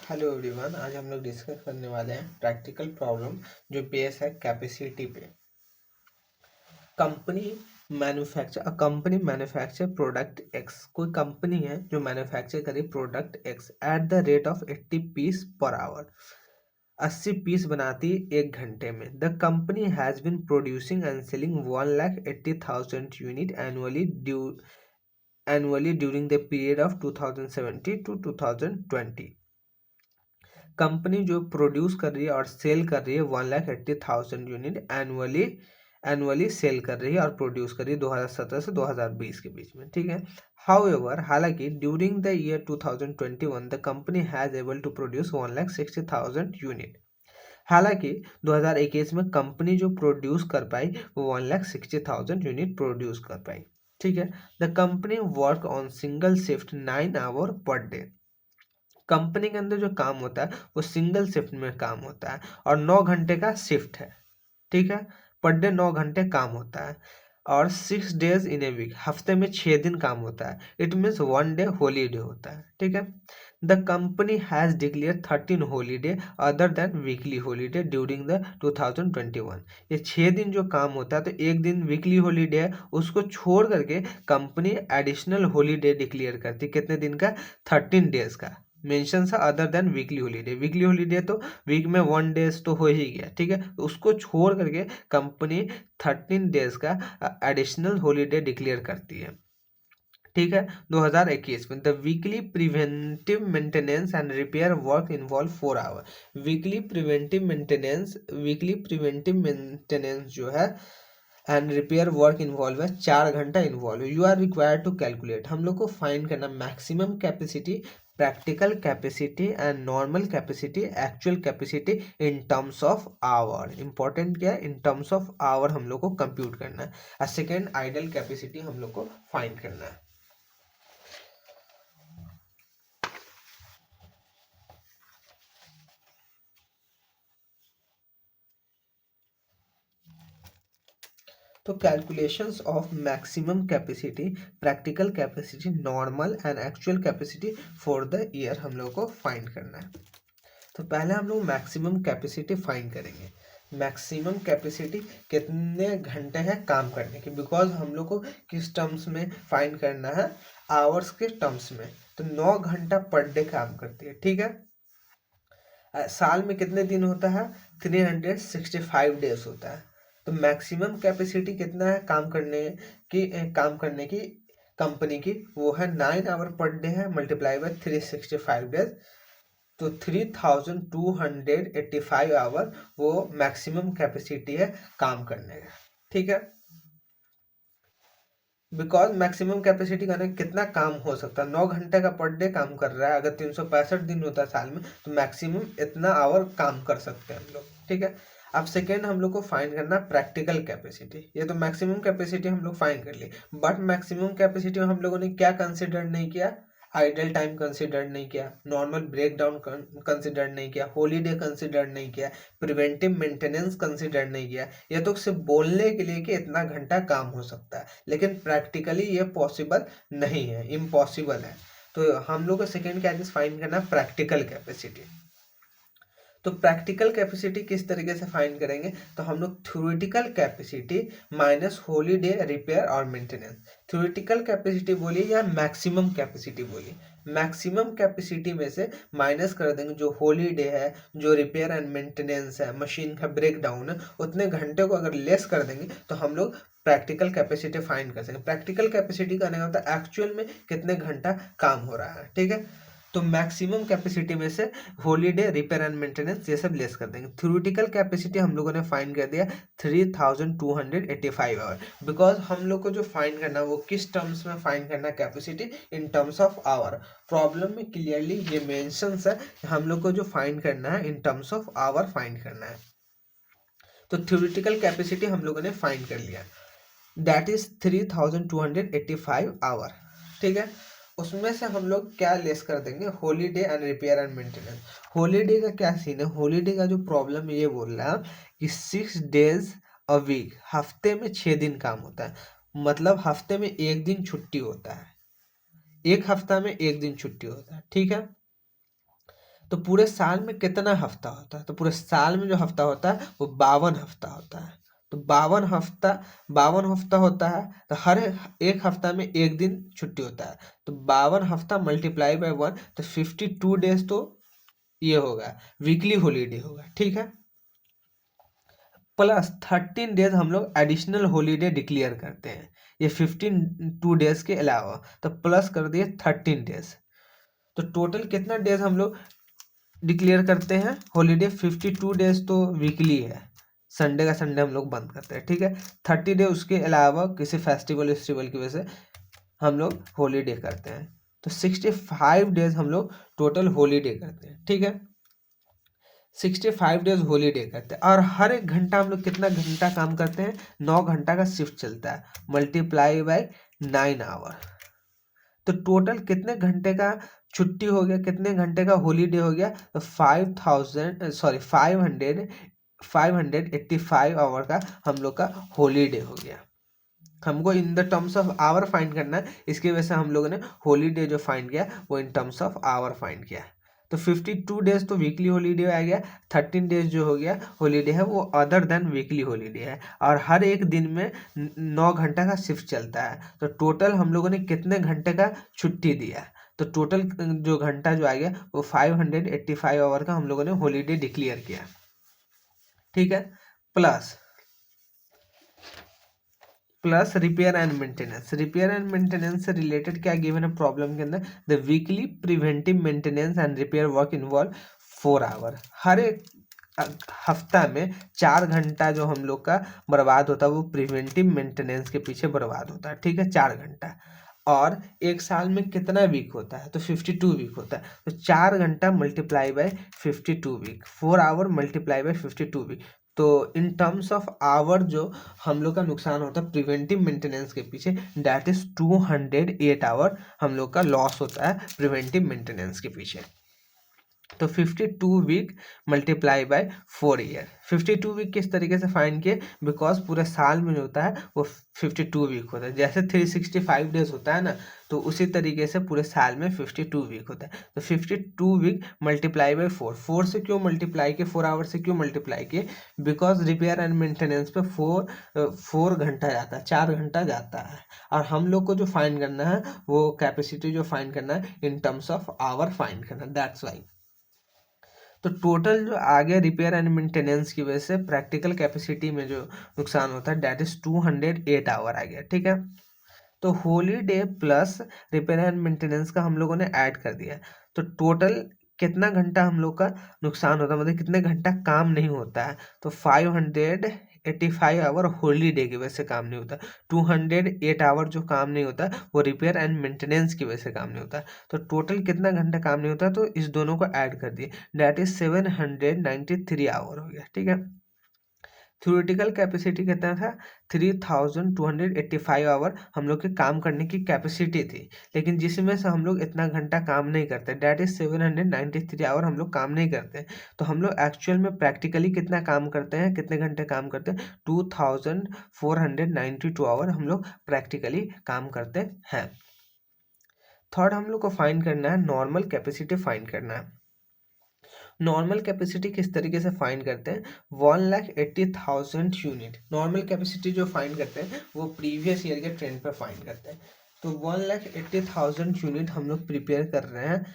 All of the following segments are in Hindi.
हेलो एवरीवन, आज हम लोग डिस्कस करने वाले हैं प्रैक्टिकल प्रॉब्लम जो बेस है कैपेसिटी पे। Company company manufacture product X. कोई कंपनी है जो मैन्युफैक्चर करे product X at the rate of 80 piece per hour. 80 piece बनाती एक घंटे में। The company has been producing and selling 1,80,000 unit annually during the period of 2017 to 2020। Company जो प्रोड्यूस कर रही है और सेल कर रही है 1,80,000 यूनिट एनुअली सेल कर रही है और प्रोड्यूस कर रही है 2017 से 2020 के बीच में। ठीक है। हाउएवर, हालांकि during the year 2021 the company has able to produce 1,60,000 unit. हालांकि 2021 में कंपनी जो प्रोड्यूस कर पाई वो 1,60,000 यूनिट प्रोड्यूस कर पाई। ठीक है। The company work on single shift 9 hour per day. Company के अंदर जो काम होता है वो सिंगल शिफ्ट में काम होता है और 9 घंटे का शिफ्ट है। ठीक है। पर डे 9 घंटे काम होता है और 6 डेज इन ए वीक, हफ्ते में 6 दिन काम होता है। इट मीन्स 1 डे हॉलीडे होता है। ठीक है। The company has declare 13 holiday other than weekly holiday during the 2021। ये 6 दिन जो काम होता है तो एक दिन वीकली हॉलीडे है, उसको छोड़ करके कंपनी एडिशनल हॉलीडे डिक्लेयर करती है। कितने दिन का? 13 डेज का। मेंशन था other than weekly holiday. Weekly holiday तो वीक में 1 डेज तो हो ही गया। ठीक है। तो उसको छोड़ करके कंपनी 13 डेज का एडिशनल हॉलीडे डिक्लेयर करती है। ठीक है। 2021 में the weekly preventive maintenance and repair work involve 4 hour. Weekly preventive maintenance जो है एंड रिपेयर वर्क इन्वॉल्व है, 4 घंटा इन्वॉल्व है। You are required to calculate, हम लोग को फाइंड करना maximum capacity, practical capacity and normal capacity, actual capacity in terms of hour. Important क्या है? इन टर्म्स ऑफ आवर हम लोग को कंप्यूट करना है। और सेकेंड आइडल कैपेसिटी हम लोग को फाइंड करना है। तो calculations of maximum capacity, practical capacity, normal and actual capacity for the year हम लोग को फाइंड करना है। तो पहले हम लोग मैक्सिमम कैपेसिटी फाइंड करेंगे। मैक्सिमम कैपेसिटी कितने घंटे हैं काम करने की, बिकॉज हम लोग को किस टर्म्स में फाइंड करना है? आवर्स के टर्म्स में। तो 9 घंटा पर डे काम करती है। ठीक है। साल में कितने दिन होता है? 365 डेज होता है। तो मैक्सिमम कैपेसिटी कितना है काम करने की कंपनी की? वो है 9 आवर पर डे है, मल्टीप्लाई बाय 365 डेज। तो 3285 आवर वो मैक्सिमम कैपेसिटी है काम करने का। ठीक है। बिकॉज मैक्सिमम कैपेसिटी का कितना काम हो सकता है? 9 घंटे का पर डे काम कर रहा है। अगर 365 दिन होता है साल में तो मैक्सिमम इतना आवर काम कर सकते हैं हम लोग। ठीक है। अब सेकेंड हम लोग को फाइंड करना प्रैक्टिकल कैपेसिटी। ये तो मैक्सिमम कैपेसिटी हम लोग फाइंड कर लिए, बट मैक्सिमम कैपेसिटी में हम लोगों ने क्या कंसिडर नहीं किया? आइडल टाइम कंसिडर नहीं किया, नॉर्मल ब्रेकडाउन कंसिडर नहीं किया, हॉलीडे कंसिडर नहीं किया, प्रिवेंटिव मेंटेनेंस कंसिडर नहीं किया। ये तो सिर्फ बोलने के लिए कि इतना घंटा काम हो सकता है, लेकिन प्रैक्टिकली ये पॉसिबल नहीं है, इम्पॉसिबल है। तो हम लोग को सेकेंड क्या चीज फाइंड करना? Practical capacity. तो प्रैक्टिकल कैपेसिटी किस तरीके से फाइंड करेंगे? तो हम लोग theoretical capacity minus holiday, repair और मेंटेनेंस। थ्योरेटिकल कैपेसिटी बोलिए या मैक्सिमम कैपेसिटी बोलिए, मैक्सिमम कैपेसिटी में से माइनस कर देंगे जो हॉलीडे है, जो रिपेयर एंड मेंटेनेंस है, मशीन का ब्रेक डाउन है, उतने घंटे को अगर लेस कर देंगे तो हम लोग प्रैक्टिकल कैपेसिटी फाइंड कर सकेंगे। प्रैक्टिकल कैपेसिटी का नहीं होता एक्चुअल में कितने घंटा काम हो रहा है। ठीक है। तो मैक्सिमम कैपेसिटी में से हॉलीडे, रिपेयर एंड मेंटेनेंस ये सब लेस कर देंगे। थ्योरेटिकल कैपेसिटी हम लोगों ने फाइंड कर दिया 3285 आवर। बिकॉज हम लोग को जो फाइंड करना है वो किस टर्म्स में फाइंड करना? Capacity in terms of hour. Problem में क्लियरली ये मेंशंस है, हम लोग को जो फाइंड करना है in terms of hour find करना है। तो थ्योरेटिकल कैपेसिटी हम लोगों ने फाइंड कर लिया, दैट इज 3285 आवर। ठीक है। उसमें से हम लोग क्या लेस कर देंगे? Holiday and repair and maintenance. Holiday का क्या सीन है? हॉलीडे का जो प्रॉब्लम ये बोल रहा है कि 6 डेज अ वीक, हफ्ते में 6 दिन काम होता है। मतलब हफ्ते में एक दिन छुट्टी होता है, एक हफ्ता में एक दिन छुट्टी होता है। ठीक है। तो पूरे साल में कितना हफ्ता होता है? तो पूरे साल में जो हफ्ता होता है वो 52 हफ्ता होता है। तो 52 हफ्ता होता है, तो हर एक हफ्ता में एक दिन छुट्टी होता है। तो 52 हफ्ता मल्टीप्लाई बाय 1, तो 52 डेज तो ये होगा, वीकली हॉलीडे होगा, ठीक है। प्लस 13 डेज हम लोग एडिशनल हॉलीडे डिक्लेयर करते हैं, ये 15 डेज के अलावा, तो प्लस कर दिए 13 डेज। तो टोटल कितना डेज हम लोग डिक्लेयर करते हैं हॉलीडे? 52 डेज तो वीकली है, संडे का संडे हम लोग बंद करते हैं, ठीक है। 30 डे उसके अलावा किसी फेस्टिवल की वजह से हम लोग हॉलीडे करते हैं। तो 65 डेज हम लोग टोटल हॉलीडे करते हैं, ठीक है। 65 डेज हॉलीडे करते हैं, और हर एक घंटा हम लोग कितना घंटा काम करते हैं? 9 घंटा का शिफ्ट चलता है, मल्टीप्लाई बाय 9 आवर। तो टोटल कितने घंटे का छुट्टी हो गया, कितने घंटे का हॉलीडे हो गया? तो 585 आवर का हम लोग का हॉलीडे हो गया। हमको in the terms of hour find करना है, इसकी वजह से हम लोगों ने हॉलीडे जो फाइंड किया वो in terms of hour find किया। तो 52 डेज तो वीकली हॉलीडे आ गया, 13 डेज जो हो गया हॉलीडे है वो अदर देन वीकली हॉलीडे है, और हर एक दिन में 9 घंटा का शिफ्ट चलता है। तो टोटल हम लोगों ने कितने घंटे का छुट्टी दिया? तो टोटल जो घंटा जो आ गया वो 585 आवर का हम लोगों ने हॉलीडे डिक्लेयर किया, ठीक है। प्लस रिपेयर एंड मेंटेनेंस से रिलेटेड क्या गिवन है प्रॉब्लम के अंदर? The weekly preventive maintenance and repair work involve 4 hour. हर एक हफ्ता में 4 घंटा जो हम लोग का बर्बाद होता है वो प्रिवेंटिव मेंटेनेंस के पीछे बर्बाद होता है, ठीक है, 4 घंटा। और एक साल में कितना वीक होता है? तो 52 वीक होता है। तो 4 घंटा multiply by 52 week, 4 hour multiply by 52 week. तो इन टर्म्स ऑफ आवर जो हम लोग का नुकसान होता है प्रिवेंटिव मेंटेनेंस के पीछे, दैट इज 208 आवर हम लोग का लॉस होता है प्रिवेंटिव मेंटेनेंस के पीछे। तो 52 week multiply by 4 year. 52 week किस तरीके से फाइंड किए? बिकॉज पूरे साल में जो होता है वो 52 वीक होता है, जैसे 365 डेज होता है ना, तो उसी तरीके से पूरे साल में 52 वीक होता है। तो 52 वीक मल्टीप्लाई बाय 4 से क्यों मल्टीप्लाई किए, 4 आवर से क्यों मल्टीप्लाई किए? बिकॉज रिपेयर एंड मेंटेनेंस पे 4 घंटा जाता है, 4 घंटा जाता है, और हम लोग को जो फाइंड करना है वो कैपेसिटी जो फाइंड करना है in terms of hour find करना, दैट्स वाई। तो टोटल जो आ गया रिपेयर एंड मेंटेनेंस की वजह से प्रैक्टिकल कैपेसिटी में जो नुकसान होता है दैट इज 208 आवर आ गया, ठीक है। तो holiday plus repair and maintenance का हम लोगों ने ऐड कर दिया, तो टोटल कितना घंटा हम लोग का नुकसान होता है, मतलब कितने घंटा काम नहीं होता है? तो 585 आवर हॉलीडे की वजह से काम नहीं होता, 208 आवर जो काम नहीं होता वो रिपेयर एंड मेंटेनेंस की वजह से काम नहीं होता। तो टोटल कितना घंटा काम नहीं होता? तो इस दोनों को ऐड कर दिए, दैट इज 793 आवर हो गया, ठीक है। थ्योरेटिकल कैपेसिटी कितना था? 3285 आवर हम लोग के काम करने की कैपेसिटी थी, लेकिन जिसमें से हम लोग इतना घंटा काम नहीं करते, डेट इज 793 आवर हम लोग काम नहीं करते। तो हम लोग एक्चुअल में प्रैक्टिकली कितना काम करते हैं, कितने घंटे काम करते हैं? 2492 आवर हम लोग प्रैक्टिकली काम करते हैं। थर्ड हम लोग को फाइंड करना है नॉर्मल कैपेसिटी फाइंड करना है। नॉर्मल कैपेसिटी किस तरीके से फाइंड करते हैं? 1,80,000 यूनिट नॉर्मल कैपेसिटी जो फाइंड करते हैं वो प्रीवियस ईयर के ट्रेंड पे फाइंड करते हैं। तो 1,80,000 यूनिट हम लोग प्रिपेयर कर रहे हैं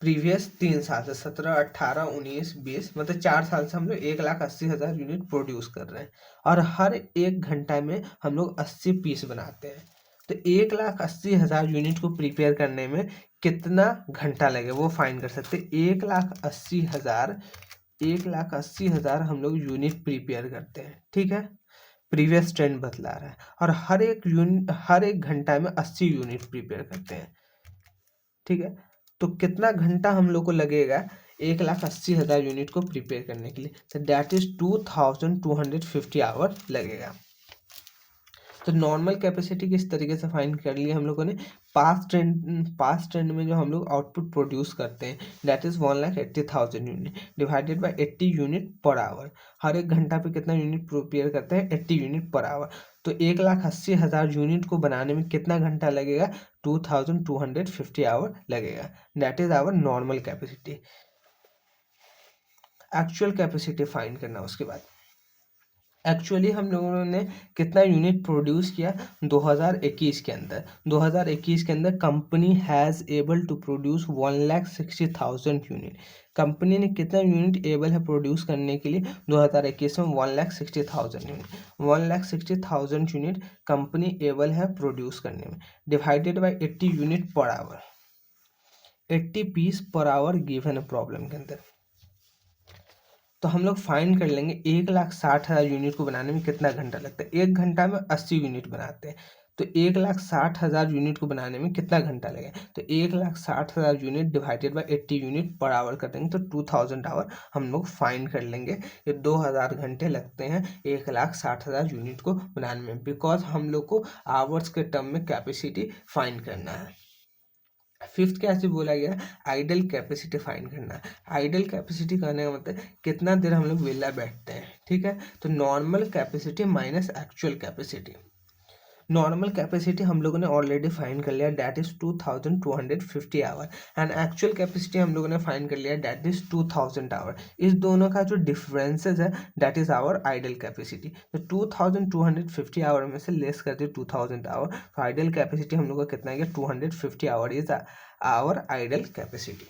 प्रीवियस 3 साल से, 17, 18, 19, 20, मतलब 4 साल से हम लोग 1,80,000 यूनिट प्रोड्यूस कर रहे हैं, और हर एक घंटा में हम लोग 80 पीस बनाते हैं। तो 1,80,000 यूनिट को प्रिपेयर करने में कितना घंटा लगे वो फाइंड कर सकते हैं। 1,80,000 हम लोग यूनिट प्रिपेयर करते हैं, ठीक है, प्रीवियस ट्रेंड बतला रहा है, और हर एक घंटा में 80 यूनिट प्रिपेयर करते हैं, ठीक है। तो कितना घंटा हम लोग को लगेगा 1,80,000 यूनिट को प्रिपेयर करने के लिए? तो दैट इज 2,250 आवर लगेगा। तो नॉर्मल कैपेसिटी किस तरीके से फाइंड कर लिए हम लोगों ने? पास्ट ट्रेंड में जो हम लोग आउटपुट प्रोड्यूस करते हैं that is 1,80,000 unit divided by 80 unit per hour. हर एक घंटा पे कितना यूनिट प्रिपेयर करते हैं? 80 यूनिट पर आवर। तो 1,80,000 यूनिट को बनाने में कितना घंटा लगेगा? 2,250 आवर लगेगा, that is hour normal capacity. Actual capacity find करना। उसके बाद एक्चुअली हम लोगों ने कितना यूनिट प्रोड्यूस किया 2021 के अंदर। 2021 के अंदर company has able to produce 1,60,000 unit. Company ने कितना यूनिट एबल है प्रोड्यूस करने के लिए 2021 में 1,60,000 यूनिट। 1,60,000 यूनिट कंपनी एबल है प्रोड्यूस करने में, divided by 80 unit per hour, 80 piece per hour given problem के अंदर। तो हम लोग फाइंड कर लेंगे 1,60,000 यूनिट को बनाने में कितना घंटा लगता है। 1 घंटा में 80 यूनिट बनाते हैं, तो 1,60,000 यूनिट को बनाने में कितना घंटा लगेगा। तो 1,60,000 unit divided by 80 unit per our कर देंगे, तो 2000 आवर हम लोग फाइंड कर लेंगे। ये 2000 घंटे लगते हैं 1,60,000 यूनिट को बनाने में, बिकॉज हम लोग को आवर्स के टर्म में कैपेसिटी फाइंड करना है। फिफ्थ कैसे बोला गया, आइडल कैपेसिटी फाइंड करना है। आइडल कैपेसिटी करने का मतलब कितना देर हम लोग वेला बैठते हैं, ठीक है। तो normal capacity minus actual capacity. Normal capacity हम लोगों ने ऑलरेडी फाइंड कर लिया, that is 2250 hour, and actual capacity हम लोगों ने फाइंड कर लिया, डैट इज 2000 आवर। इस दोनों का जो डिफरेंसेस है that is hour idle capacity. तो 2250 आवर में से लेस कर दिए 2000 आवर, तो आइडल कैपेसिटी हम लोग का कितना है 250 hour is hour idle capacity.